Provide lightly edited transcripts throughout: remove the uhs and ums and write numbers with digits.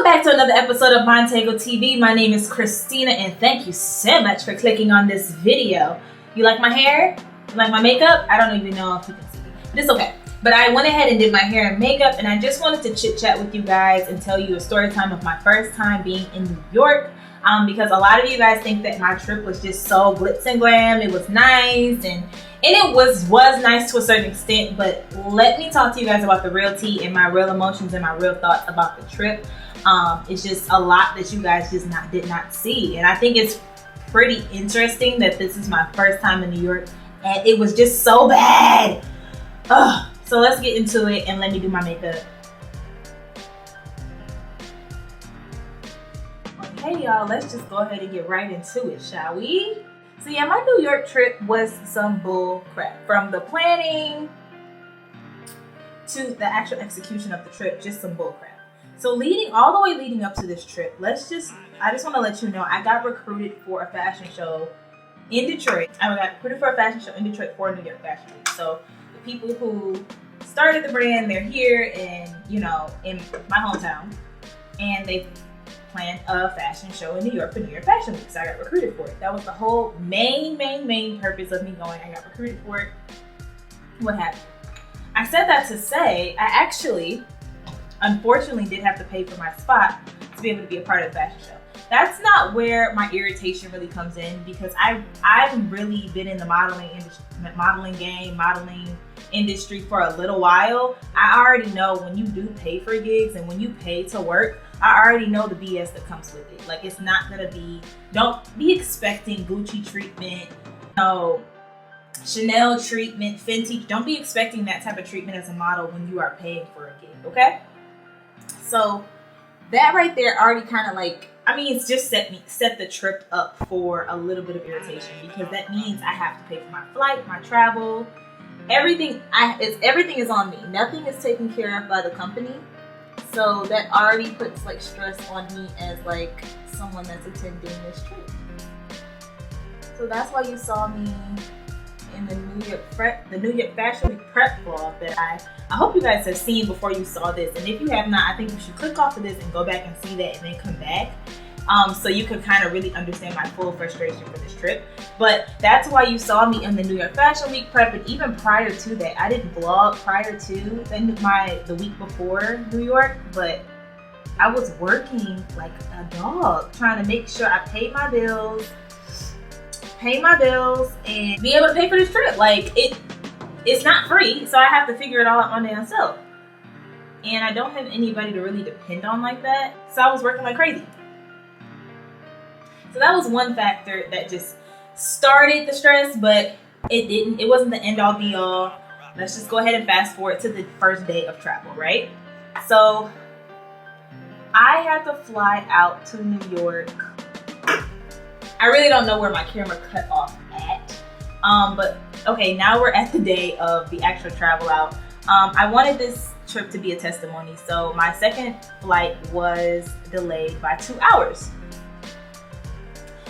back to another episode of Montego TV. My name is Christina, and thank you so much for clicking on this video. You like my hair? You like my makeup? I don't even know if you can see, but it's okay. But I went ahead and did my hair and makeup, and I just wanted to chit chat with you guys and tell you a story time of my first time being in New York. Because a lot of you guys think that my trip was just so glitz and glam. It was nice, and it was nice to a certain extent, but let me talk to you guys about the real tea and my real emotions and my real thoughts about the trip. It's just a lot that you guys just did not see, and I think it's pretty interesting that this is my first time in New York, and it was just so bad. So let's get into it, and let me do my makeup. Okay, y'all, let's just go ahead and get right into it, shall we? So yeah, my New York trip was some bull crap. From the planning to the actual execution of the trip, just some bull crap. So all the way leading up to this trip, I just want to let you know, I got recruited for a fashion show in Detroit. I got recruited for a fashion show in Detroit for New York Fashion Week. So the people who started the brand, they're here in my hometown, and they planned a fashion show in New York for New York Fashion Week. So I got recruited for it. That was the whole main purpose of me going. I got recruited for it. What happened? I said that to say, I actually, unfortunately, did have to pay for my spot to be able to be a part of the fashion show. That's not where my irritation really comes in, because I've really been in the modeling industry for a little while. I already know when you do pay for gigs and when you pay to work, I already know the BS that comes with it. Like, it's not gonna be, don't be expecting Gucci treatment, Chanel treatment, Fenty. Don't be expecting that type of treatment as a model when you are paying for a gig, okay? So that right there already kind of it's just set the trip up for a little bit of irritation, because that means I have to pay for my flight, my travel, everything. Everything is on me. Nothing is taken care of by the company. So that already puts stress on me as someone that's attending this trip. So that's why you saw me in the New York Fashion Week Prep vlog that I hope you guys have seen before you saw this. And if you have not, I think you should click off of this and go back and see that, and then come back. So you can kind of really understand my full frustration for this trip. But that's why you saw me in the New York Fashion Week Prep, and even prior to that, I didn't vlog prior to the week before New York, but I was working like a dog, trying to make sure I pay my bills, and be able to pay for this trip. It's not free, so I have to figure it all out my damn self. And I don't have anybody to really depend on like that, so I was working like crazy. So that was one factor that just started the stress, but it wasn't the end all be all. Let's just go ahead and fast forward to the first day of travel, right? So I had to fly out to New York. I really don't know where my camera cut off at. But okay, now we're at the day of the actual travel out. I wanted this trip to be a testimony, so my second flight was delayed by 2 hours.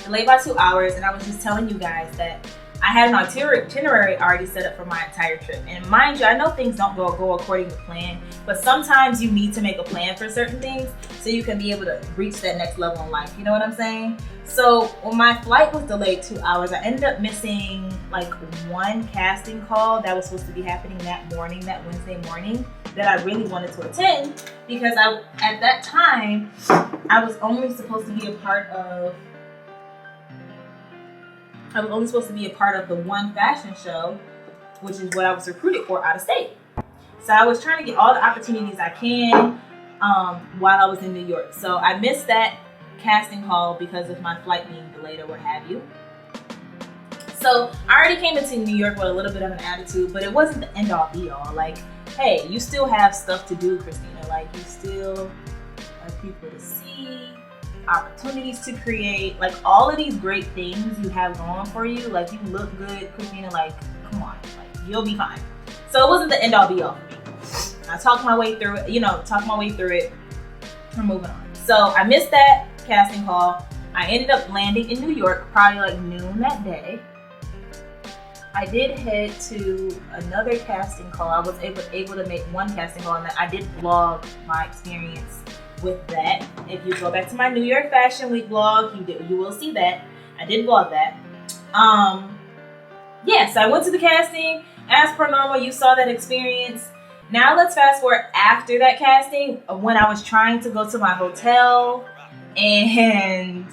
And I was just telling you guys that I had an itinerary already set up for my entire trip. And mind you, I know things don't go according to plan, but sometimes you need to make a plan for certain things so you can be able to reach that next level in life. You know what I'm saying? So when my flight was delayed 2 hours, I ended up missing one casting call that was supposed to be happening that Wednesday morning, that I really wanted to attend, because at that time, I was only supposed to be a part of the one fashion show, which is what I was recruited for out of state. So I was trying to get all the opportunities I can while I was in New York. So I missed that casting call because of my flight being delayed or what have you. So I already came into New York with a little bit of an attitude, but it wasn't the end all be all. Hey, you still have stuff to do, Christina. You still have people to see, opportunities to create, all of these great things you have going for you. You look good, Christina. Come on, you'll be fine. So it wasn't the end all be all for me. I talked my way through it. We're moving on. So I missed that casting call. I ended up landing in New York probably noon that day. I did head to another casting call. I was able to make one casting call, and I did vlog my experience with that. If you go back to my New York Fashion Week vlog, you will see that. I did vlog that. Yes, I went to the casting. As per normal, you saw that experience. Now let's fast forward after that casting, when I was trying to go to my hotel and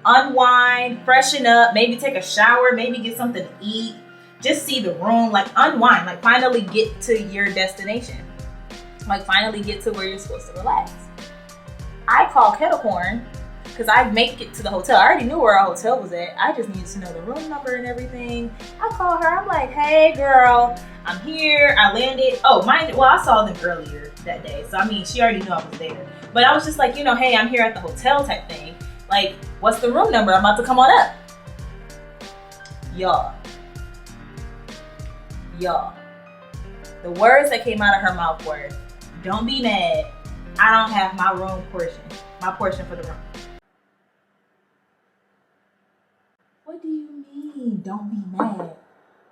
unwind, freshen up, maybe take a shower, maybe get something to eat, just see the room, like unwind, like finally get to your destination, like finally get to where you're supposed to relax. I call Kettle Corn because I make it to the hotel. I already knew where our hotel was at. I just needed to know the room number and everything. I call her. I'm like, hey girl, I'm here. I landed. Oh, I saw them earlier that day. So I mean, she already knew I was there. But I was just like, hey, I'm here at the hotel type thing. Like, what's the room number? I'm about to come on up. Y'all. The words that came out of her mouth were, don't be mad. I don't have my portion for the room. What do you mean, don't be mad?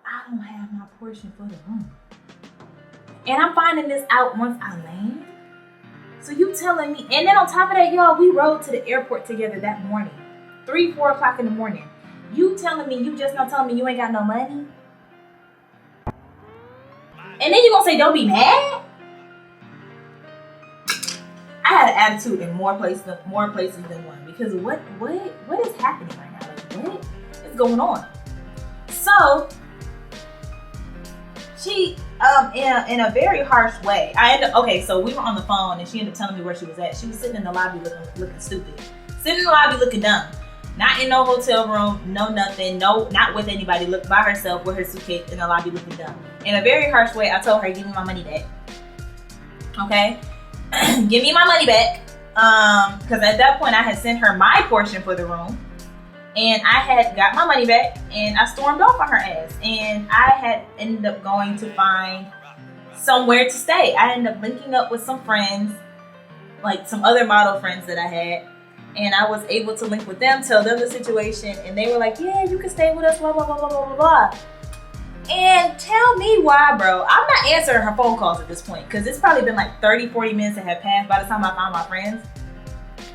I don't have my portion for the room. And I'm finding this out once I land. So you telling me, and then on top of that, y'all, we rode to the airport together that morning. 3-4 o'clock in the morning. You telling me, you just not telling me you ain't got no money? And then you gonna say, don't be mad? I had an attitude in more places than one, because what is happening right now? Like, what is going on? So she in a very harsh way, so we were on the phone and she ended up telling me where she was at. She was sitting in the lobby looking stupid, sitting in the lobby looking dumb, not in no hotel room, no nothing, no, not with anybody, looked by herself with her suitcase in the lobby looking dumb. In a very harsh way, I told her, give me my money back. Okay. Give me my money back, because at that point I had sent her my portion for the room, and I had got my money back, and I stormed off on her ass, and I had ended up going to find somewhere to stay. I ended up linking up with some friends, like some other model friends that I had, and I was able to link with them, tell them the situation, and they were like, yeah, you can stay with us, blah, blah, blah, blah, blah, blah, blah. And tell me why, bro. I'm not answering her phone calls at this point, because it's probably been like 30-40 minutes that have passed by the time I found my friends.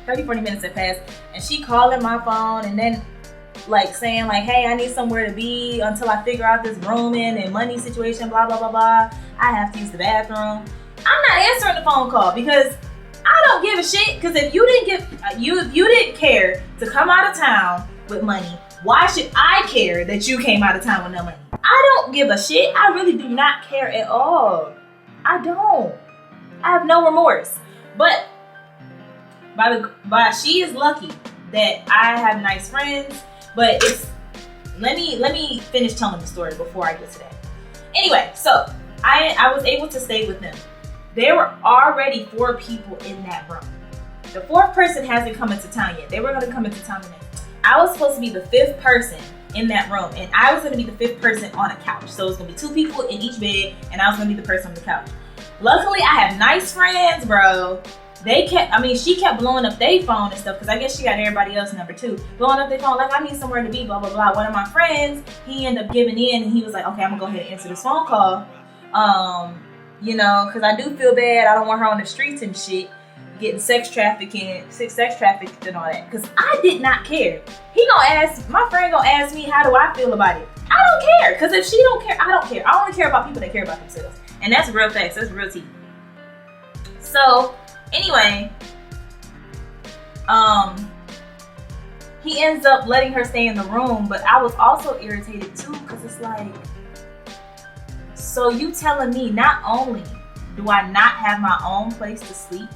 30-40 minutes have passed, and she calling my phone and then like saying like, hey, I need somewhere to be until I figure out this rooming and money situation, blah, blah, blah, blah. I have to use the bathroom. I'm not answering the phone call because I don't give a shit, because if you didn't care to come out of town with money, why should I care that you came out of town with no money? I don't give a shit. I really do not care at all. I don't. I have no remorse. But she is lucky that I have nice friends. But let me finish telling the story before I get to that. Anyway, so I was able to stay with them. There were already 4 people in that room. The 4th person hasn't come into town yet. They were going to come into town the next. I was supposed to be the 5th person in that room, and I was going to be the 5th person on a couch. So it was going to be 2 people in each bed, and I was going to be the person on the couch. Luckily, I have nice friends, bro. She kept blowing up their phone and stuff, because I guess she got everybody else's number too. Blowing up their phone, like, I need somewhere to be, blah, blah, blah. One of my friends, he ended up giving in, and he was like, okay, I'm going to go ahead and answer this phone call. Because I do feel bad. I don't want her on the streets and shit, getting sex trafficked and all that. Because I did not care. My friend gonna ask me, how do I feel about it? I don't care. Because if she don't care, I don't care. I only care about people that care about themselves. And that's real facts. That's real tea. So, anyway, he ends up letting her stay in the room, but I was also irritated too, because it's like, so you telling me not only do I not have my own place to sleep,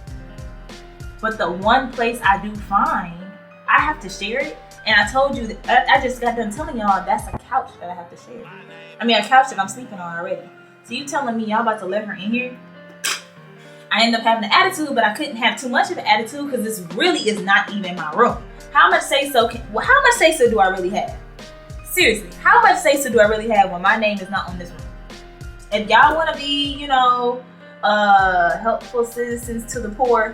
but the one place I do find, I have to share it? And I told you that I just got done telling y'all that's a couch that I have to share. I mean, a couch that I'm sleeping on already. So you telling me y'all about to let her in here? I ended up having an attitude, but I couldn't have too much of an attitude because this really is not even my room. How much say-so do I really have? Seriously, how much say-so do I really have when my name is not on this room? If y'all want to be, helpful citizens to the poor,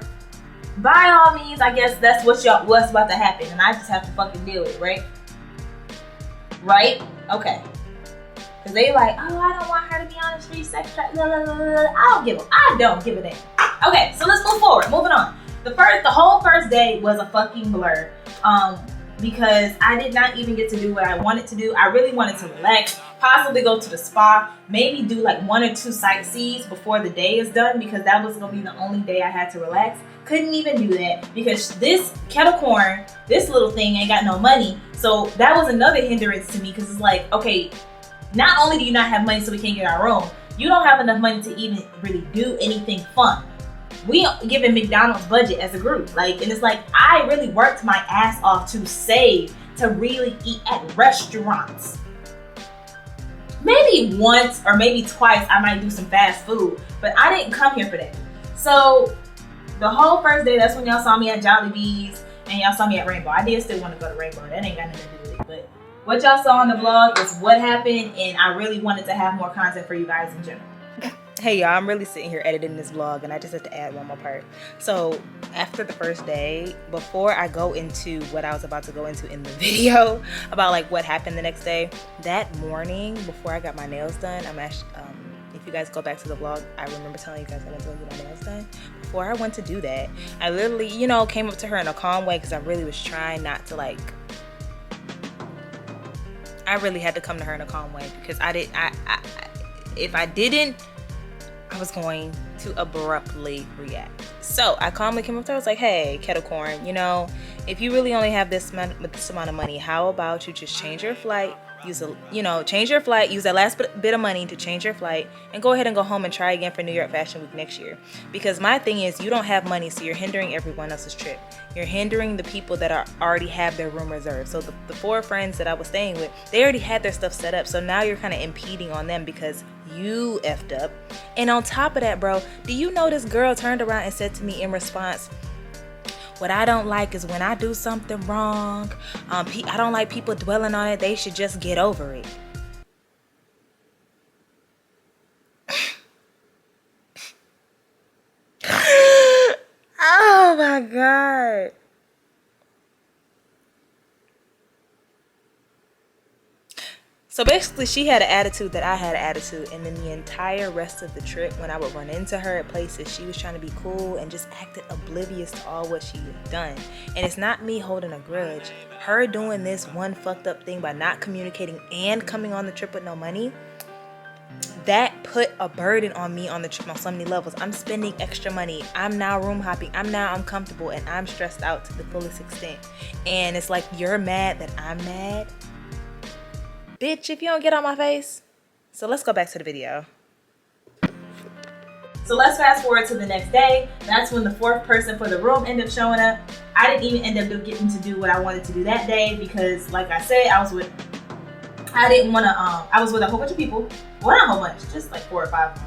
by all means, I guess that's what's about to happen, and I just have to fucking deal with it, right? Right? Okay. Because they like, oh, I don't want her to be on the street, sex traffic, I don't give a damn. Okay, so let's move forward. Moving on. The whole first day was a fucking blur. Because I did not even get to do what I wanted to do. I really wanted to relax, possibly go to the spa, maybe do like 1 or 2 sightsees before the day is done, because that was gonna be the only day I had to relax. Couldn't even do that because this kettle corn, this little thing ain't got no money. So that was another hindrance to me, because it's like, okay, not only do you not have money so we can't get our room, you don't have enough money to even really do anything fun. We giving McDonald's budget as a group, like, and it's like I really worked my ass off to save to really eat at restaurants. Maybe once or maybe twice I might do some fast food, but I didn't come here for that. So the whole first day, that's when y'all saw me at Jollibee's and y'all saw me at Rainbow. I did still want to go to Rainbow. That ain't got nothing to do with it, but what y'all saw on the vlog is what happened, and I really wanted to have more content for you guys in general. Hey y'all, I'm really sitting here editing this vlog and I just have to add one more part. So after the first day, before I go into what I was about to go into in the video about like what happened the next day, that morning before I got my nails done, I'm actually, if you guys go back to the vlog, I remember telling you guys I went to go get my nails done. Before I went to do that, I literally, you know, came up to her in a calm way because I really was trying not to like, I really had to come to her in a calm way because if I didn't, I was going to abruptly react. So I calmly came up to her. I was like, hey, kettle corn, you know, if you really only have this amount of money, how about you just change your flight, change your flight, use that last bit of money to change your flight, and go ahead and go home and try again for New York Fashion Week next year. Because my thing is, you don't have money, so you're hindering everyone else's trip. You're hindering the people that already have their room reserved. So the 4 friends that I was staying with, they already had their stuff set up. So now you're kind of impeding on them because you effed up. And on top of that, bro, do you know this girl turned around and said to me in response, what I don't like is when I do something wrong, I don't like people dwelling on it. They should just get over it. Oh my God. So basically, she had an attitude that I had an attitude, and then the entire rest of the trip, when I would run into her at places, she was trying to be cool and just acted oblivious to all what she had done. And it's not me holding a grudge. Her doing this one fucked up thing by not communicating and coming on the trip with no money, that put a burden on me on the trip on so many levels. I'm spending extra money. I'm now room hopping. I'm uncomfortable, and I'm stressed out to the fullest extent. And it's like, you're mad that I'm mad? Bitch, if you don't get on my face. So let's go back to the video. So let's fast forward to the next day. That's when the 4th person for the room ended up showing up. I didn't even end up getting to do what I wanted to do that day because, like I said, I was with a whole bunch of people. Well, not a whole bunch, just like 4 or 5 of them.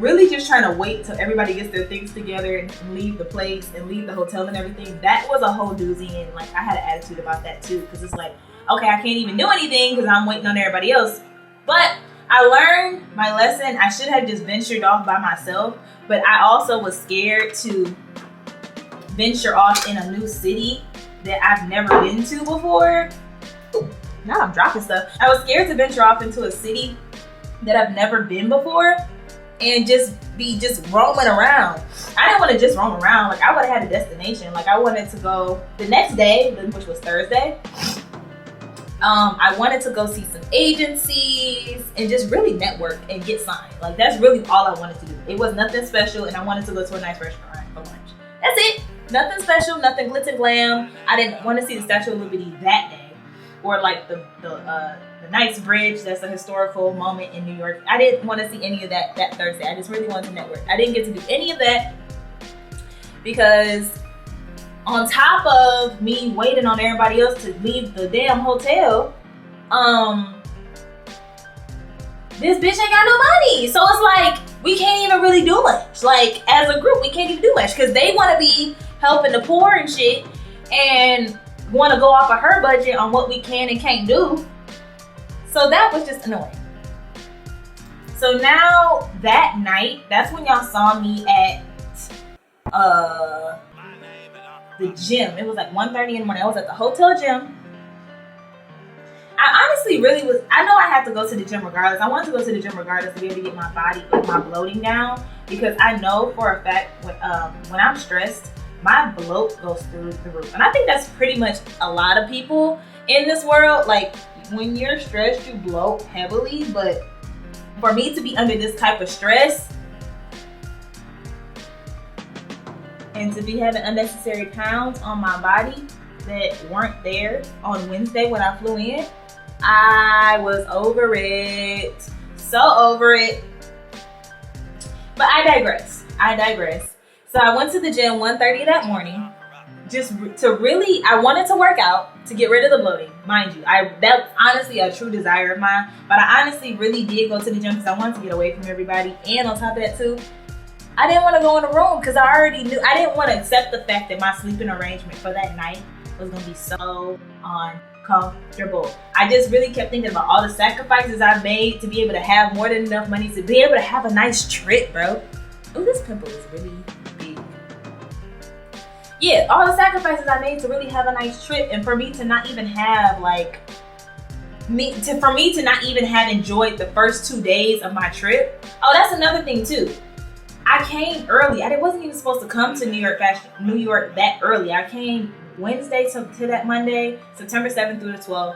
Really just trying to wait till everybody gets their things together and leave the place and leave the hotel and everything. That was a whole doozy, and like I had an attitude about that too, because it's like, okay, I can't even do anything because I'm waiting on everybody else. But I learned my lesson. I should have just ventured off by myself, but I also was scared to venture off in a new city that I've never been to before. Ooh, now I'm dropping stuff. I was scared to venture off into a city that I've never been before and just be roaming around. I didn't want to just roam around. Like, I would have had a destination. Like, I wanted to go the next day, which was Thursday. I wanted to go see some agencies and just really network and get signed. Like, that's really all I wanted to do. It was nothing special, and I wanted to go to a nice restaurant for lunch. That's it. Nothing special, nothing glitz and glam. I didn't want to see the Statue of Liberty that day, or like the Knight's Bridge. That's a historical moment in New York. I didn't want to see any of that Thursday. I just really wanted to network. I didn't get to do any of that because on top of me waiting on everybody else to leave the damn hotel, this bitch ain't got no money. So it's like, we can't even really do much. Like, as a group, we can't even do much because they want to be helping the poor and shit and want to go off of her budget on what we can and can't do. So that was just annoying. So now that night, that's when y'all saw me at the gym. It was like 1:30 in the morning. I was at the hotel gym. I honestly really was, I know I had to go to the gym regardless. I wanted to go to the gym regardless to be able to get my body, like my bloating down, because I know for a fact when I'm stressed, my bloat goes through the roof. And I think that's pretty much a lot of people in this world. Like, when you're stressed, you bloat heavily, but for me to be under this type of stress and to be having unnecessary pounds on my body that weren't there on Wednesday when I flew in, I was over it. So over it. But I digress. So I went to the gym 1:30 that morning, just to really, I wanted to work out to get rid of the bloating, mind you. That's honestly a true desire of mine, but I honestly really did go to the gym because I wanted to get away from everybody. And on top of that too, I didn't want to go in the room because I already knew, I didn't want to accept the fact that my sleeping arrangement for that night was going to be so uncomfortable. I just really kept thinking about all the sacrifices I've made to be able to have more than enough money to be able to have a nice trip, bro. Oh, this pimple is really big. Yeah, all the sacrifices I made to really have a nice trip, and for me to not even have for me to not even have enjoyed the first 2 days of my trip. Oh, that's another thing too. I came early. I wasn't even supposed to come to New York that early. I came Wednesday to that Monday, September 7th through the 12th.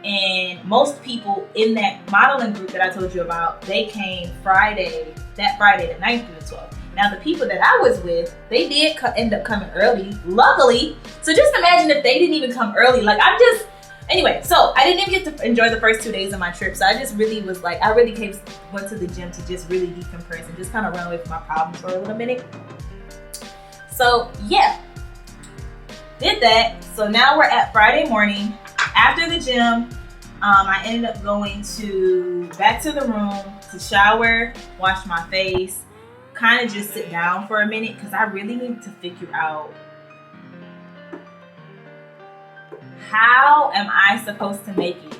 And most people in that modeling group that I told you about, they came Friday, the 9th through the 12th. Now, the people that I was with, they did end up coming early, luckily. So just imagine if they didn't even come early. Anyway, so I didn't even get to enjoy the first 2 days of my trip. So I just really was like, I really went to the gym to just really decompress and just kind of run away from my problems for a little minute. So yeah, did that. So now we're at Friday morning. After the gym, I ended up going back to the room to shower, wash my face, kind of just sit down for a minute because I really need to figure out, how am I supposed to make it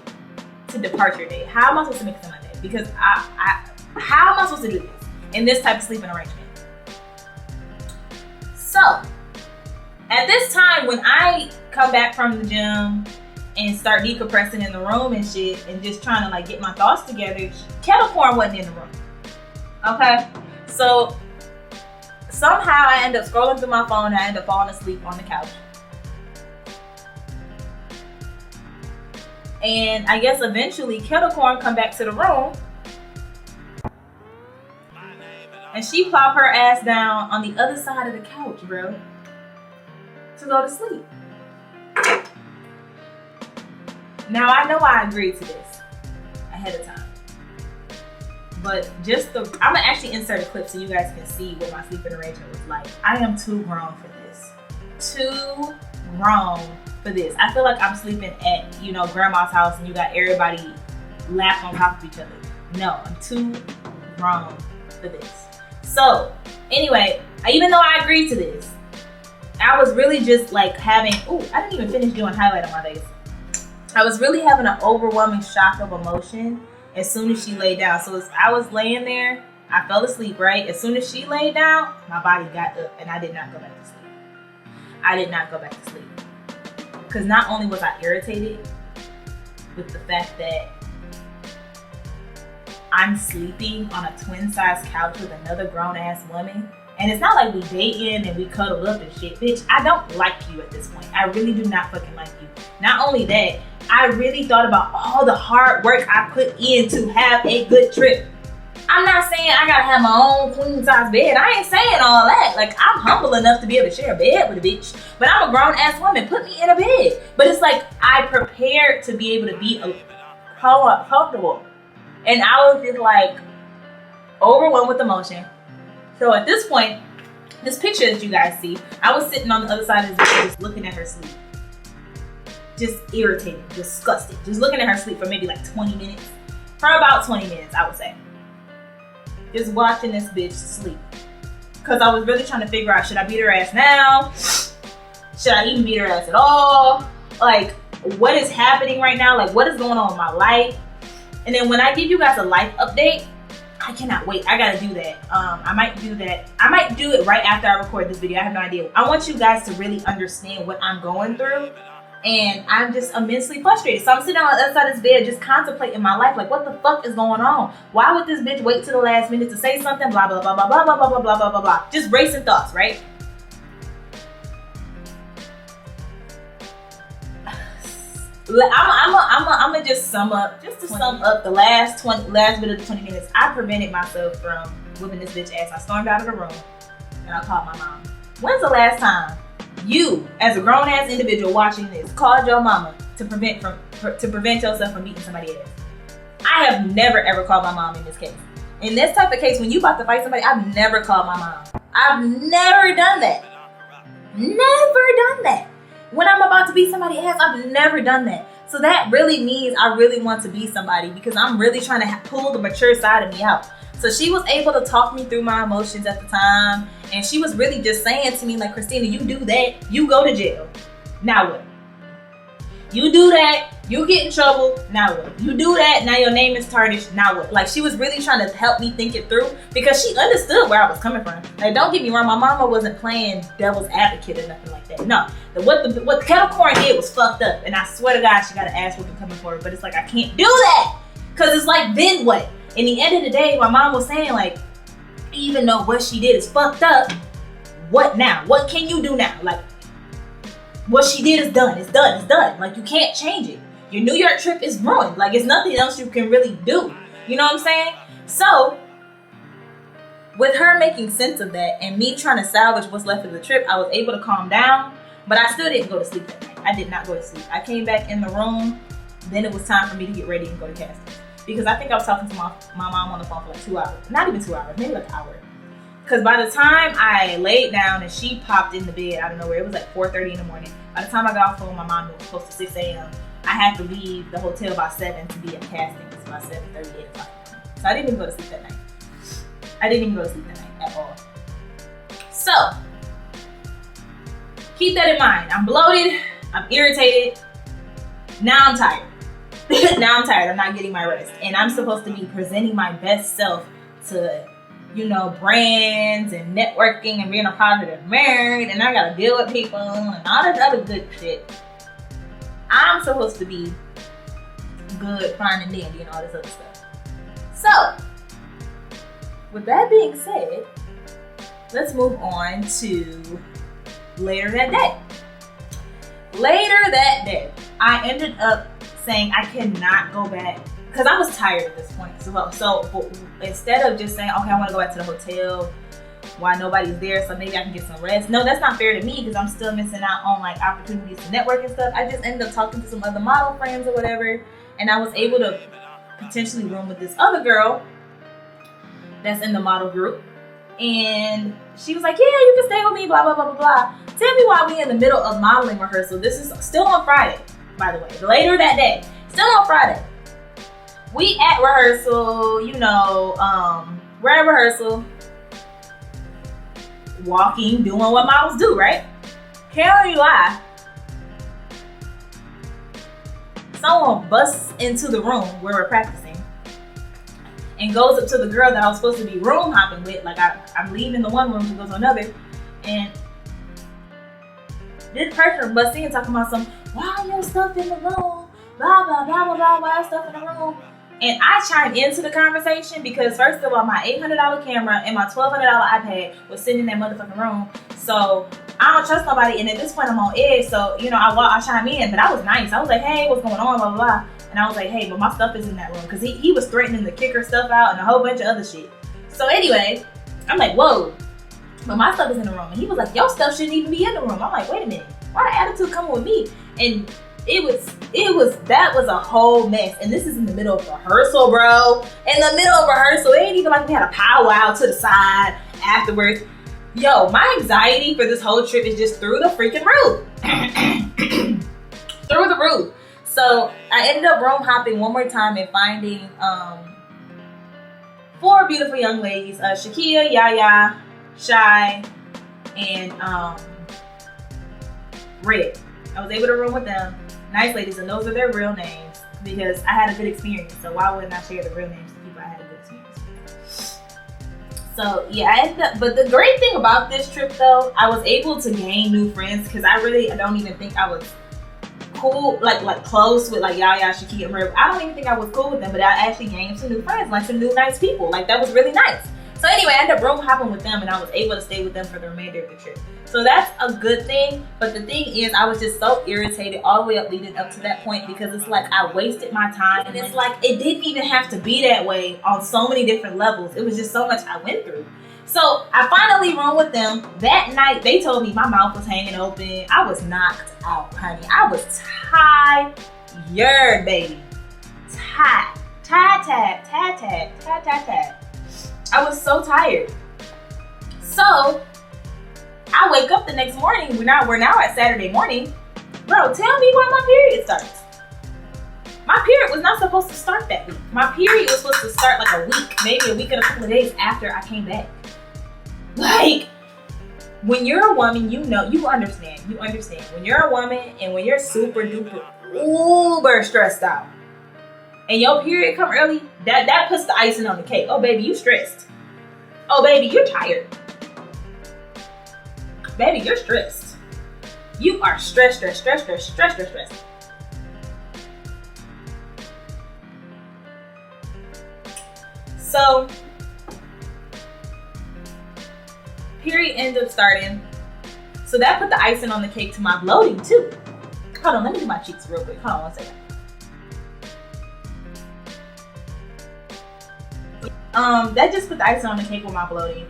to departure day? How am I supposed to make it to Monday? Because how am I supposed to do this in this type of sleeping arrangement? So at this time, when I come back from the gym and start decompressing in the room and shit and just trying to get my thoughts together, kettle corn wasn't in the room. Okay? So somehow I end up scrolling through my phone and I end up falling asleep on the couch. And I guess eventually kettle corn come back to the room and she plop her ass down on the other side of the couch, bro, to go to sleep. Now I know I agreed to this ahead of time, but I'm gonna actually insert a clip so you guys can see what my sleeping arrangement was like. I am too grown for this. Too grown for this. I feel like I'm sleeping at, grandma's house and you got everybody lapped on top of each other. No, I'm too grown for this. So anyway, even though I agreed to this, I was really just I didn't even finish doing highlight on my face. I was really having an overwhelming shock of emotion as soon as she laid down. So as I was laying there, I fell asleep, right? As soon as she laid down, my body got up and I did not go back to sleep. Because not only was I irritated with the fact that I'm sleeping on a twin-size couch with another grown-ass woman, and it's not like we dating and we cuddled up and shit. Bitch, I don't like you at this point. I really do not fucking like you. Not only that, I really thought about all the hard work I put in to have a good trip. I'm not saying I gotta have my own queen-size bed. I ain't saying all that. I'm humble enough to be able to share a bed with a bitch. But I'm a grown-ass woman. Put me in a bed. But it's I prepared to be able to be comfortable. And I was just overwhelmed with emotion. So at this point, this picture that you guys see, I was sitting on the other side of this bed just looking at her sleep. Just irritated, disgusted. Just looking at her sleep for maybe 20 minutes. For about 20 minutes, I would say. Just watching this bitch sleep. Because I was really trying to figure out, should I beat her ass now? Should I even beat her ass at all? What is happening right now? What is going on in my life? And then when I give you guys a life update, I cannot wait. I gotta do that. I might do that. I might do it right after I record this video. I have no idea. I want you guys to really understand what I'm going through And I'm just immensely frustrated. So I'm sitting on the other side of this bed just contemplating my life. Like, what the fuck is going on? Why would this bitch wait till the last minute to say something? Blah, blah, blah, blah, blah, blah, blah, blah, blah, blah, blah, blah. Just racing thoughts, right? I'm gonna just sum up the last bit of the 20 minutes. I prevented myself from whipping this bitch ass. I stormed out of the room and I called my mom. When's the last time you, as a grown ass individual watching this, called your mama to prevent yourself from beating somebody else? I have never ever called my mom in this case. In this type of case, when you about to fight somebody, I've never called my mom. I've never done that. Never done that. When I'm about to beat somebody ass, I've never done that. So that really means I really want to be somebody, because I'm really trying to pull the mature side of me out. So she was able to talk me through my emotions at the time. And she was really just saying to me, like, Christina, you do that, you go to jail. Now what? You do that, you get in trouble. Now what? You do that, now your name is tarnished. Now what? Like, she was really trying to help me think it through, because she understood where I was coming from. Like, don't get me wrong, my mama wasn't playing devil's advocate or nothing like that. No, what Kettle Corn did was fucked up, and I swear to God, she got an ass whooping coming for her. But it's like, I can't do that, because it's like, then what? In the end of the day, my mom was saying, like, even though what she did is fucked up, what now? What can you do now? Like, what she did is done. It's done. It's done. Like, you can't change it. Your New York trip is ruined. Like, it's nothing else you can really do. You know what I'm saying? So, with her making sense of that and me trying to salvage what's left of the trip, I was able to calm down, but I still didn't go to sleep that night. I did not go to sleep. I came back in the room. Then it was time for me to get ready and go to casting. Because I think I was talking to my mom on the phone for like 2 hours. Not even 2 hours, maybe like an hour. Because by the time I laid down and she popped in the bed out of nowhere, it was like 4:30 in the morning. By the time I got off the phone, my mom was close to 6 a.m. I had to leave the hotel by 7 to be at casting. It's by 7:30, 8 o'clock. So I didn't even go to sleep that night. I didn't even go to sleep that night at all. So, keep that in mind. I'm bloated. I'm irritated. Now I'm tired. Now I'm tired. I'm not getting my rest. And I'm supposed to be presenting my best self to, you know, brands and networking and being a positive married, and I gotta deal with people and all that other good shit. I'm supposed to be good, fine, and dandy and all this other stuff. So, with that being said, let's move on to later that day. Later that day, I ended up saying I cannot go back, because I was tired at this point. So instead of just saying, okay, I want to go back to the hotel while nobody's there, so maybe I can get some rest. No, that's not fair to me, because I'm still missing out on like opportunities to network and stuff. I just ended up talking to some other model friends or whatever, and I was able to potentially room with this other girl that's in the model group. And she was like, yeah, you can stay with me, blah, blah, blah, blah, blah. Tell me why we in the middle of modeling rehearsal. This is still on Friday, by the way. Later that day. Still on Friday. We at rehearsal, you know, we're at rehearsal, walking, doing what models do, right? Can't tell you why. Someone busts into the room where we're practicing and goes up to the girl that I was supposed to be room hopping with. Like, I'm leaving the one room to go to another, and this person busts in talking about some, why your stuff in the room? Blah, blah, blah, blah, blah, why your stuff in the room? And I chimed into the conversation because, first of all, my $800 camera and my $1,200 iPad was sitting in that motherfucking room. So I don't trust nobody, and at this point I'm on edge. So, you know, I chime in, but I was nice. I was like, hey, what's going on, blah, blah, blah. And I was like, hey, but my stuff is in that room, because he was threatening to kick her stuff out and a whole bunch of other shit. So anyway, I'm like, whoa, but my stuff is in the room. And he was like, your stuff shouldn't even be in the room. I'm like, wait a minute, why the attitude coming with me? And that was a whole mess. And this is in the middle of rehearsal, bro. In the middle of rehearsal, it ain't even like we had a powwow to the side afterwards. Yo, my anxiety for this whole trip is just through the freaking roof. Through the roof. So I ended up room hopping one more time and finding 4 beautiful young ladies, Shakia, Yaya, Shy, and Red. I was able to room with them. Nice ladies, and those are their real names, because I had a good experience. So why wouldn't I share the real names to people I had a good experience with? So yeah, I ended up, but the great thing about this trip though, I was able to gain new friends, because I don't even think I was cool, like close with like Yaya, Shaki, and Merv. I don't even think I was cool with them, but I actually gained some new friends, like some new nice people. Like that was really nice. So anyway, I ended up room hopping with them, and I was able to stay with them for the remainder of the trip. So that's a good thing. But the thing is, I was just so irritated all the way up leading up to that point, because it's like I wasted my time, and it's like it didn't even have to be that way on so many different levels. It was just so much I went through. So I finally roomed with them. That night, they told me my mouth was hanging open. I was knocked out, honey. I was tired, baby. Tired. I was so tired. So I wake up the next morning. We're now at Saturday morning. Bro, tell me why my period starts. My period was not supposed to start that week. My period was supposed to start like a week, maybe a week and a couple of days after I came back. Like, when you're a woman, you know, you understand. When you're a woman and when you're super duper uber stressed out and your period come early, that puts the icing on the cake. Oh baby, you stressed. Oh baby, you're tired. Baby, you're stressed. You are stressed. So, period ended up starting. So that put the icing on the cake to my bloating too. Hold on, let me do my cheeks real quick. Hold on 1 second. That just put the icing on the cake with my bloating.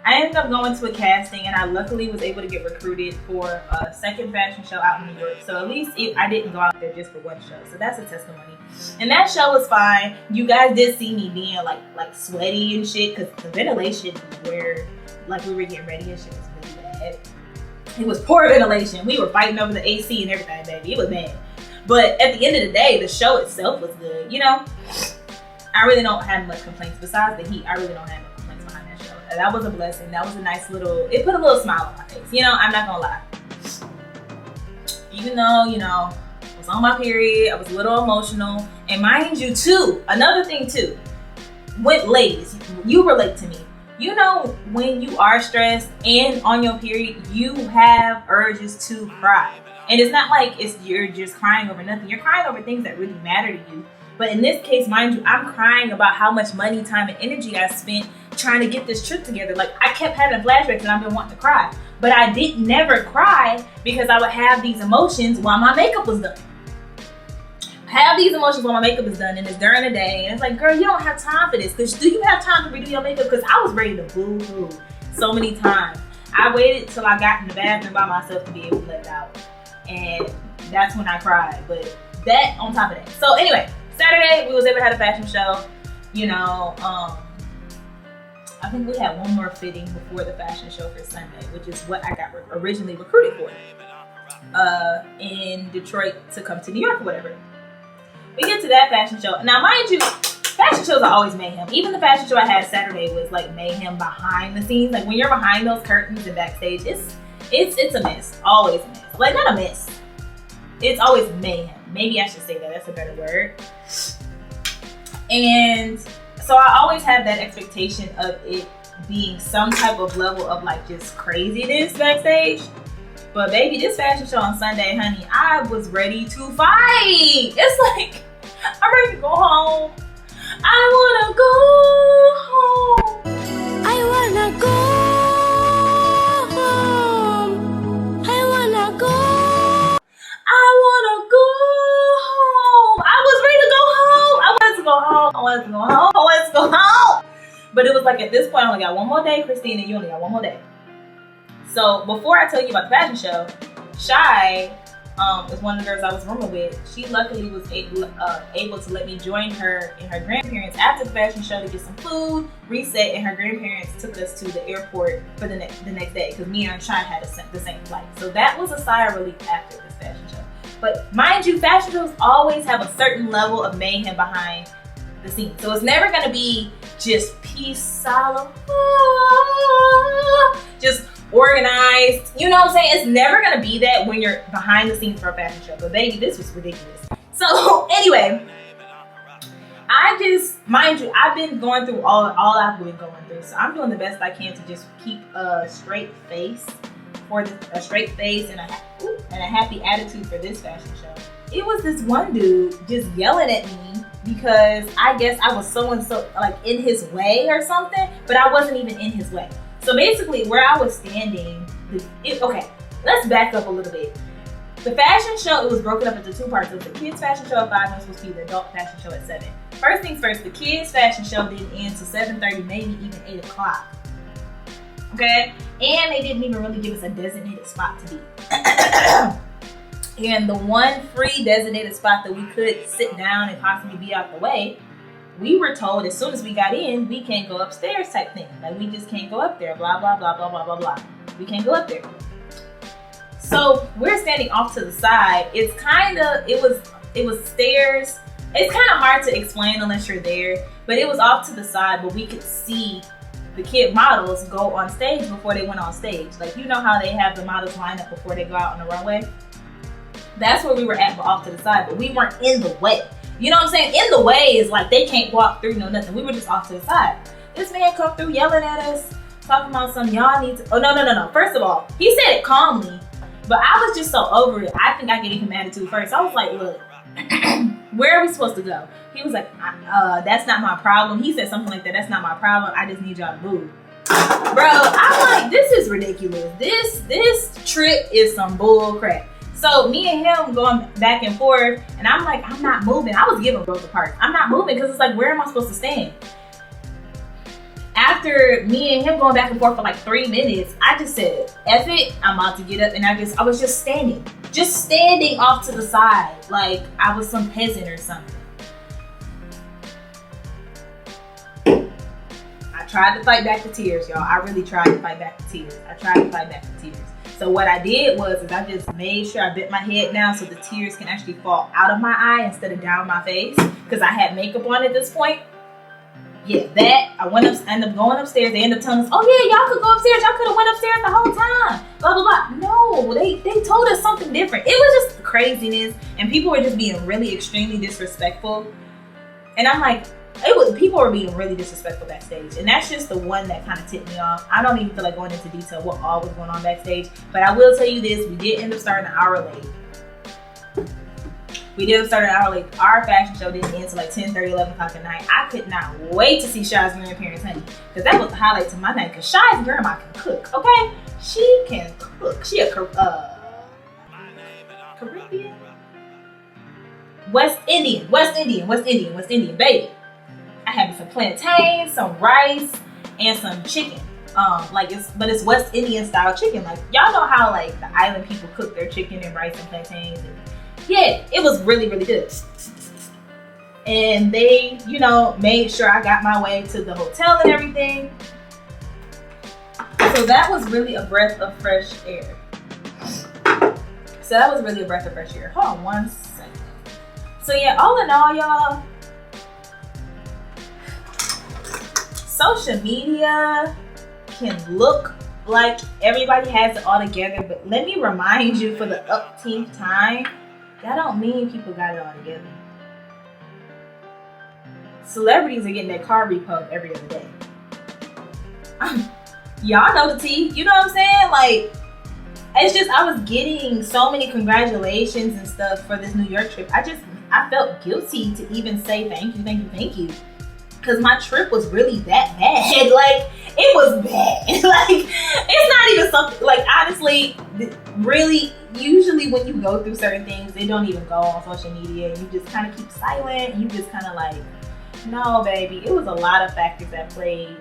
I ended up going to a casting, and I luckily was able to get recruited for a second fashion show out in New York. So at least I didn't go out there just for one show. So that's a testimony. And that show was fine. You guys did see me being like sweaty and shit, because the ventilation where like we were getting ready and shit was really bad. It was poor ventilation. We were fighting over the AC and everything, baby. It was bad. But at the end of the day, the show itself was good. You know, I really don't have much complaints besides the heat. I really don't have no complaints behind that show. That was a blessing. That was a nice it put a little smile on my face. You know, I'm not gonna lie. Even though, you know, I was on my period, I was a little emotional. And mind you too, another thing too, ladies, you relate to me. You know, when you are stressed and on your period, you have urges to cry. And it's not like you're just crying over nothing. You're crying over things that really matter to you. But in this case, mind you, I'm crying about how much money, time, and energy I spent trying to get this trip together. Like, I kept having flashbacks and I've been wanting to cry. But I didn't never cry because I would have these emotions while my makeup was done. Have these emotions while my makeup is done, and it's during the day, and it's like, girl, you don't have time for this. Because do you have time to redo your makeup? Because I was ready to boo-hoo so many times. I waited till I got in the bathroom by myself to be able to let it out, and that's when I cried. But that on top of that. So anyway, Saturday we was able to have a fashion show. You know, I think we had one more fitting before the fashion show for Sunday, which is what I got originally recruited for in Detroit to come to New York or whatever. We get to that fashion show. Now, mind you, fashion shows are always mayhem. Even the fashion show I had Saturday was like mayhem behind the scenes. Like when you're behind those curtains and backstage, it's a mess. Always a mess. Like not a mess. It's always mayhem. Maybe I should say that. That's a better word. And so I always have that expectation of it being some type of level of like just craziness backstage. But baby, this fashion show on Sunday, honey, I was ready to fight. It's like, I'm ready to go home. I wanna go home. I wanna go home. I wanna go. I wanna go home. I was ready to go home. I wanted to go home. But it was like at this point, I only got one more day, Christina. You only got one more day. So before I tell you about the fashion show, Shy is one of the girls I was rooming with. She luckily was able to let me join her and her grandparents after the fashion show to get some food, reset, and her grandparents took us to the airport for the next day because me and Shy had the same flight. So that was a sigh of relief after this fashion show. But mind you, fashion shows always have a certain level of mayhem behind the scenes. So it's never gonna be just peace, solemn, just organized, you know what I'm saying? It's never gonna be that when you're behind the scenes for a fashion show. But baby, this was ridiculous. So anyway, mind you, I've been going through all I've been going through. So I'm doing the best I can to just keep a straight face and a and a happy attitude for this fashion show. It was this one dude just yelling at me because I guess I was so like in his way or something, but I wasn't even in his way. So basically where I was standing, okay, let's back up a little bit. The fashion show, it was broken up into two parts. It was the kids fashion show at 5 and it was supposed to be the adult fashion show at 7. First things first, the kids fashion show didn't end till 7:30, maybe even 8 o'clock. Okay? And they didn't even really give us a designated spot to be. And the one free designated spot that we could sit down and possibly be out the way, we were told as soon as we got in, we can't go upstairs type thing. Like we just can't go up there, blah, blah, blah, blah, blah, blah, blah. We can't go up there. So we're standing off to the side. It was stairs. It's kind of hard to explain unless you're there, but it was off to the side, but we could see the kid models go on stage before they went on stage. Like, you know how they have the models line up before they go out on the runway? That's where we were at, but off to the side, but we weren't in the way. You know what I'm saying? In the way is like they can't walk through, no nothing. We were just off to the side. This man come through yelling at us, talking about some y'all need to, oh no. First of all, he said it calmly, but I was just so over it. I think I gave him attitude first. I was like, look, where are we supposed to go? He was like, that's not my problem. He said something like that, that's not my problem. I just need y'all to move. Bro, I'm like, this is ridiculous. This trip is some bull crap. So me and him going back and forth, and I'm like, I'm not moving. I was giving both apart. I'm not moving because it's like, where am I supposed to stand? After me and him going back and forth for like 3 minutes, I just said, F it, I'm about to get up. And I was just standing off to the side, like I was some peasant or something. I tried to fight back the tears, y'all. I really tried to fight back the tears. So what I did was I just made sure I bent my head down so the tears can actually fall out of my eye instead of down my face, because I had makeup on at this point. Yeah, that, I ended up going upstairs. They ended up telling us, oh yeah, y'all could go upstairs. Y'all could have went upstairs the whole time. Blah, blah, blah. No, they told us something different. It was just craziness, and people were just being really extremely disrespectful. And I'm like, people were being really disrespectful backstage. And that's just the one that kind of tipped me off. I don't even feel like going into detail what all was going on backstage. But I will tell you this, we did end up starting an hour late. Our fashion show didn't end until like 10:30, 11 o'clock at night. I could not wait to see Shy's grandparents, honey, because that was the highlight to my night. Because Shy's grandma can cook, okay? She can cook. She a Caribbean? West Indian, baby. I had me some plantains, some rice, and some chicken. But it's West Indian style chicken. Like, y'all know how like the island people cook their chicken and rice and plantains. And yeah, it was really, really good. And they, made sure I got my way to the hotel and everything. So that was really a breath of fresh air. Hold on one second. So yeah, all in all, y'all, social media can look like everybody has it all together, but let me remind you for the umpteenth time, that don't mean people got it all together. Celebrities are getting their car repoed every other day. Y'all know the tea, you know what I'm saying? Like, it's just, I was getting so many congratulations and stuff for this New York trip. I felt guilty to even say thank you. Because my trip was really that bad. Like, it was bad. Like, it's not even something, like, honestly, really, usually when you go through certain things, they don't even go on social media. You just kind of keep silent. You just kind of like, no, baby. It was a lot of factors that played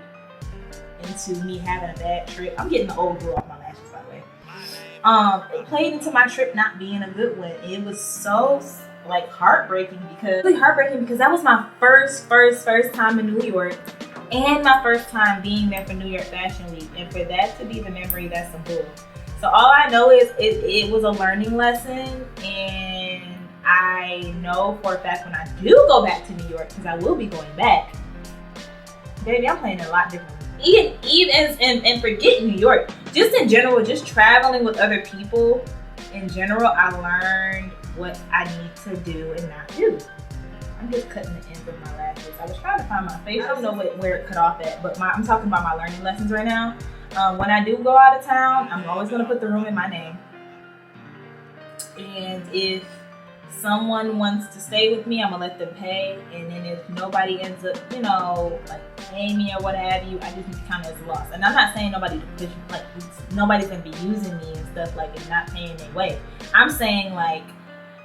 into me having a bad trip. I'm getting the old glue off my lashes, by the way. It played into my trip not being a good one. It was so like heartbreaking because that was my first time in New York and my first time being there for New York Fashion Week, and for that to be the memory, that's some bull. So all I know is it was a learning lesson, and I know for a fact when I do go back to New York, because I will be going back, baby, I'm playing a lot differently. Even and forget New York, just in general, just traveling with other people in general, I learned what I need to do and not do. I'm just cutting the ends of my lashes. I was trying to find my face. I don't know where it cut off at, but I'm talking about my learning lessons right now. When I do go out of town, I'm always going to put the room in my name. And if someone wants to stay with me, I'm gonna let them pay. And then if nobody ends up, like paying me or what have you, I just need to count it as a loss. And I'm not saying nobody's gonna be using me and stuff like and not paying their way. I'm saying like,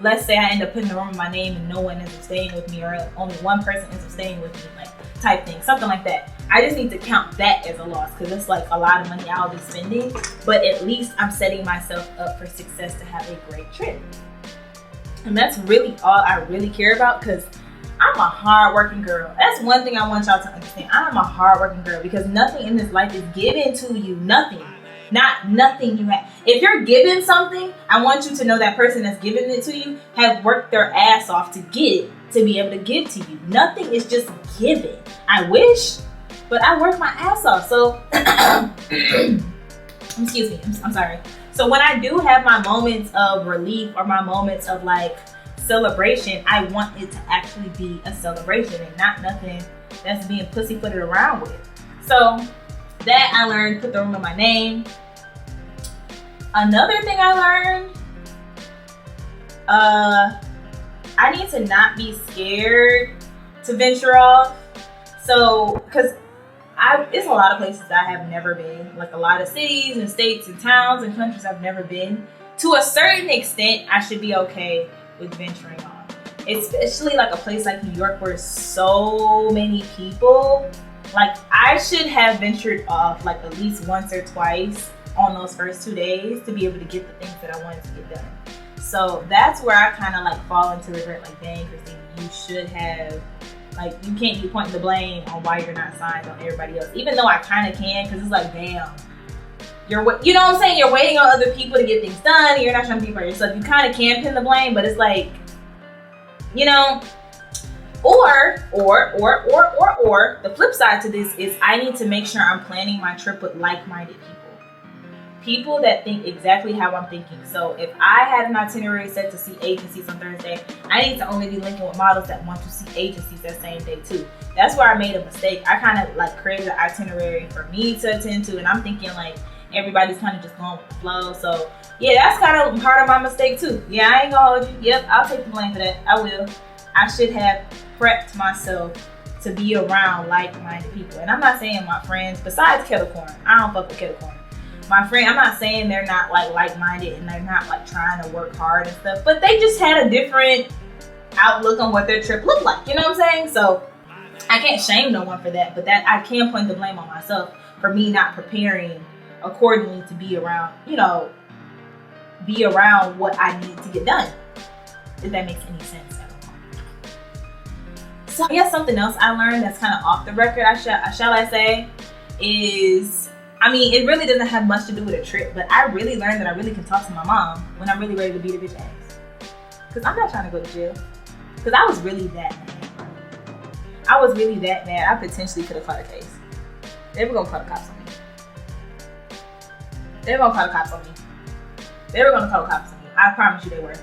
let's say I end up putting the room in my name and no one ends up staying with me, or only one person ends up staying with me, like type thing, something like that. I just need to count that as a loss because it's like a lot of money I'll be spending, but at least I'm setting myself up for success to have a great trip. And that's really all I really care about, because I'm a hard-working girl. That's one thing I want y'all to understand. I'm a hard-working girl because nothing in this life is given to you. Nothing. Nothing you have. If you're given something, I want you to know that person that's giving it to you have worked their ass off to get it, to be able to give to you. Nothing is just given. I wish, but I work my ass off. So, excuse me, I'm sorry. So when I do have my moments of relief or my moments of like celebration, I want it to actually be a celebration and not nothing that's being pussyfooted around with. So that I learned, put the room in my name. Another thing I learned, I need to not be scared to venture off. So, because it's a lot of places I have never been, like a lot of cities and states and towns and countries I've never been. To a certain extent, I should be okay with venturing off. Especially like a place like New York where so many people. Like I should have ventured off like at least once or twice on those first 2 days to be able to get the things that I wanted to get done. So that's where I kind of like fall into regret, like, dang, Christina, you should have, like, you can't be pointing the blame on why you're not signed on everybody else. Even though I kind of can, because it's like, damn, you know what I'm saying? You're waiting on other people to get things done, and you're not trying to be by yourself. You kind of can pin the blame, but it's like, or the flip side to this is I need to make sure I'm planning my trip with like-minded people that think exactly how I'm thinking. So if I had an itinerary set to see agencies on Thursday, I need to only be linking with models that want to see agencies that same day too. That's where I made a mistake. I kind of like created an itinerary for me to attend to, and I'm thinking like everybody's kind of just going with the flow. So yeah, that's kind of part of my mistake too. Yeah, I ain't gonna hold you. Yep, I'll take the blame for that. I will. I should have prepped myself to be around like-minded people. And I'm not saying my friends, besides kettle corn, I don't fuck with kettle corn. My friend, I'm not saying they're not like-minded and they're not like trying to work hard and stuff, but they just had a different outlook on what their trip looked like. You know what I'm saying? So I can't shame no one for that, but that I can point the blame on myself for me not preparing accordingly to be around, what I need to get done. If that makes any sense at all. So I guess something else I learned that's kind of off the record, shall I say, is, it really doesn't have much to do with a trip, but I really learned that I really can talk to my mom when I'm really ready to beat a bitch ass. Because I'm not trying to go to jail. Because I was really that mad. I potentially could have caught a case. They were going to call the cops on me. They were going to call the cops on me. I promise you they were.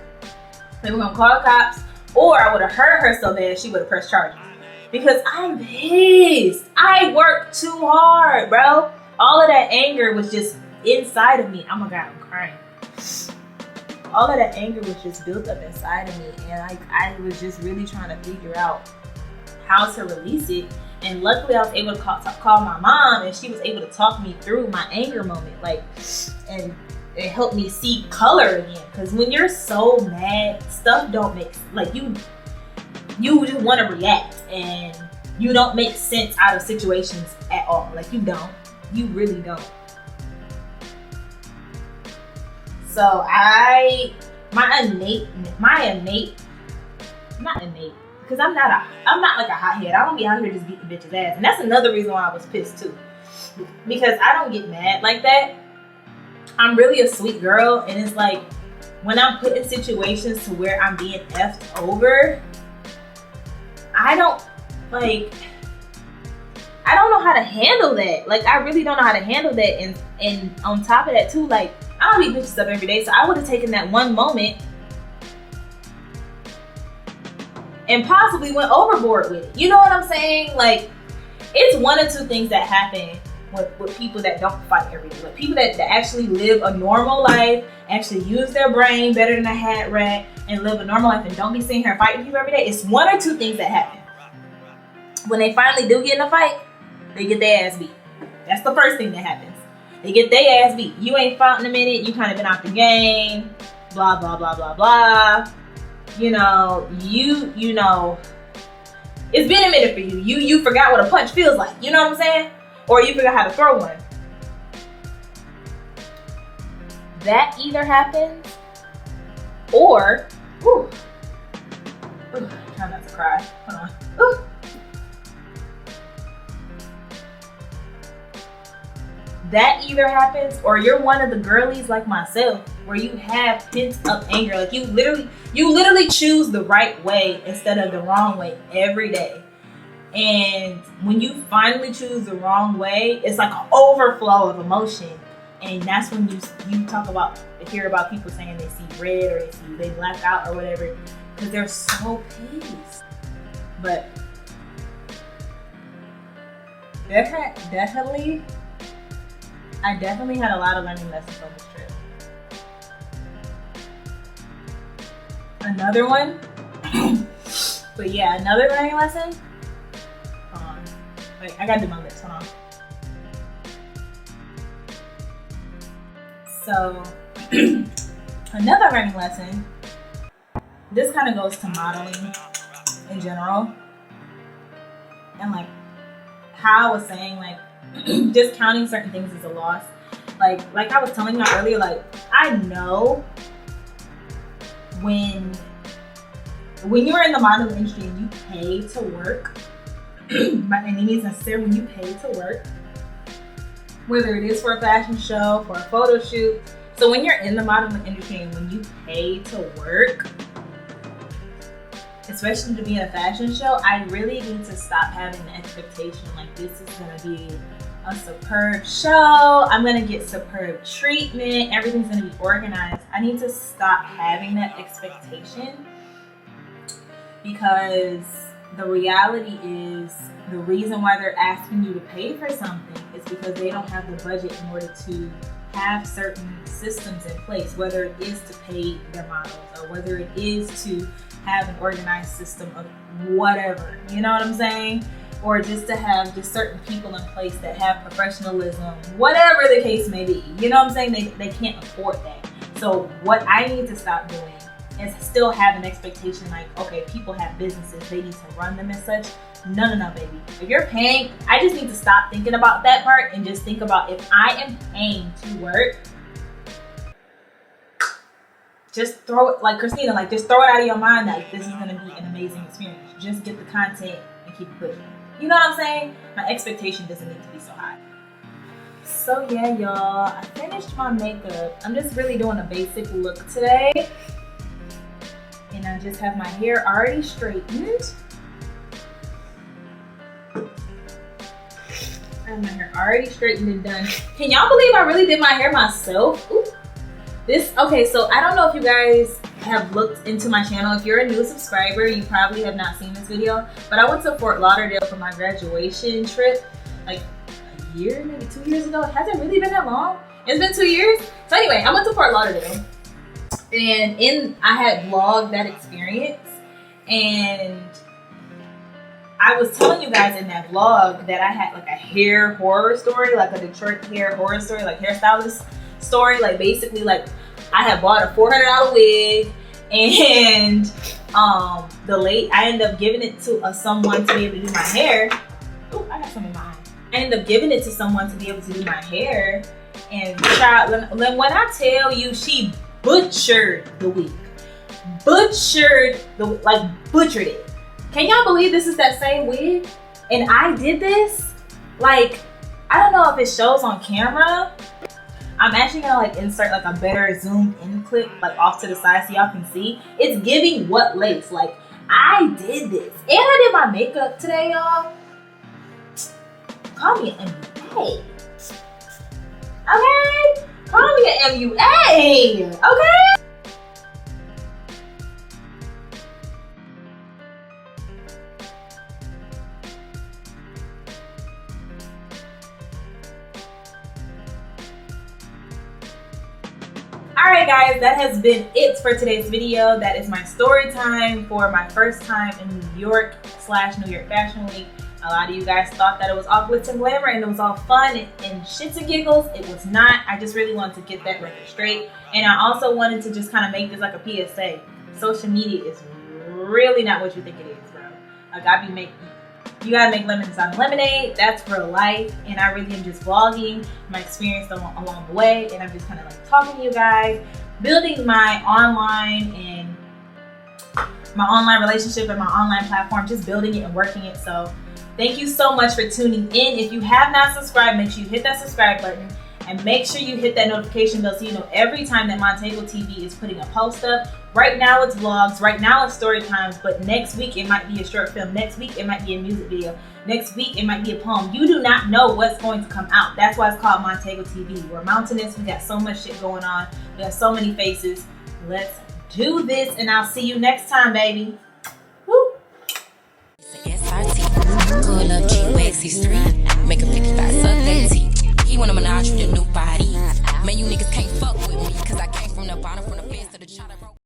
They were going to call the cops, or I would have hurt her so bad she would have pressed charges. Because I'm pissed. I worked too hard, bro. All of that anger was just inside of me. Oh my God, I'm crying. All of that anger was just built up inside of me. And I was just really trying to figure out how to release it. And luckily I was able to call my mom, and she was able to talk me through my anger moment. And it helped me see color again. Because when you're so mad, stuff don't make, you just want to react. And you don't make sense out of situations at all. You don't. You really don't. So not innate, because I'm not like a hothead. I don't be out here just beating bitches ass. And that's another reason why I was pissed too. Because I don't get mad like that. I'm really a sweet girl, and it's like when I'm put in situations to where I'm being effed over, I don't know how to handle that. I really don't know how to handle that. And on top of that too, I don't beat bitches up every day. So I would have taken that one moment and possibly went overboard with it. You know what I'm saying? It's one or two things that happen with people that don't fight every day. Like people that actually live a normal life, actually use their brain better than a hat rat, and live a normal life and don't be sitting here fighting people every day. It's one or two things that happen. When they finally do get in a fight, they get their ass beat. That's the first thing that happens. They get their ass beat. You ain't fought in a minute. You kind of been out the game. Blah, blah, blah, blah, blah. You know, it's been a minute for you. You forgot what a punch feels like. You know what I'm saying? Or you forgot how to throw one. That either happens or, try not to cry. Hold on. That either happens or you're one of the girlies like myself where you have pent up anger. Like you literally choose the right way instead of the wrong way every day. And when you finally choose the wrong way, it's like an overflow of emotion. And that's when you hear about people saying they see red or they black out or whatever, because they're so pissed. But I definitely had a lot of learning lessons on this trip. Another one, but yeah, another learning lesson. Hold on, wait, I gotta do my lips. Hold on. So, another learning lesson. This kind of goes to modeling in general, and like how I was saying, like discounting certain things is a loss. Like I was telling you earlier, like I know when you're in the modeling industry and you pay to work, by any means necessary, when you pay to work, whether it is for a fashion show, for a photo shoot. So when you're in the modeling industry and when you pay to work, especially to be in a fashion show, I really need to stop having the expectation like this is gonna be a superb show, I'm gonna get superb treatment, everything's gonna be organized. I need to stop having that expectation, because the reality is the reason why they're asking you to pay for something is because they don't have the budget in order to have certain systems in place, whether it is to pay their models or whether it is to have an organized system of whatever, you know what I'm saying? Or just to have just certain people in place that have professionalism, whatever the case may be. You know what I'm saying? They can't afford that. So what I need to stop doing is still have an expectation like, okay, people have businesses, they need to run them as such. No, baby. If you're paying, I just need to stop thinking about that part and just think about if I am paying to work, just throw it, like Christina, like just throw it out of your mind that this is going to be an amazing experience. Just get the content and keep pushing. You know what I'm saying? My expectation doesn't need to be so high. So yeah, y'all, I finished my makeup. I'm just really doing a basic look today. And I just have my hair already straightened. I have my hair already straightened and done. Can y'all believe I really did my hair myself? Ooh. Okay, so I don't know if you guys have looked into my channel. If you're a new subscriber, you probably have not seen this video, but I went to Fort Lauderdale for my graduation trip like a year, maybe 2 years ago. Has it really been that long? It's been 2 years? So anyway, I went to Fort Lauderdale and I had vlogged that experience, and I was telling you guys in that vlog that I had like a hair horror story, like a Detroit hair horror story, like hairstylist story. Like basically, like I had bought a $400 wig, and I ended up giving it to someone to be able to do my hair. Oh, I got some in my eye. I ended up giving it to someone to be able to do my hair, and child, when I tell you, she butchered the wig, butchered it. Can y'all believe this is that same wig? And I did this? Like, I don't know if it shows on camera. I'm actually gonna like insert like a better zoomed in clip like off to the side so y'all can see. It's giving what lace. Like, I did this. And I did my makeup today, y'all. Call me an MUA. Okay? Call me an MUA. Okay? Alright guys, that has been it for today's video. That is my story time for my first time in New York / New York Fashion Week. A lot of you guys thought that it was all glitz and glamour and it was all fun and shits and giggles. It was not. I just really wanted to get that record straight. And I also wanted to just kind of make this like a PSA. Social media is really not what you think it is, bro. Like you gotta make lemons out of lemonade. That's real life. And I really am just vlogging my experience along the way. And I'm just kind of like talking to you guys, building my online relationship and my online platform, just building it and working it. So thank you so much for tuning in. If you have not subscribed, make sure you hit that subscribe button and make sure you hit that notification bell so you know every time that Montego TV is putting a post up. Right now it's vlogs, right now it's story times, but next week it might be a short film, next week it might be a music video, next week it might be a poem. You do not know what's going to come out. That's why it's called Montego TV. We're mountainous, we got so much shit going on, we got so many faces. Let's do this and I'll see you next time, baby. Woo! Pull up G-Waxy Street, make a 55 suck that teeth. He wanna menage with a new body. Man, you niggas can't fuck with me, cause I came from the bottom, from the fence to the chopper.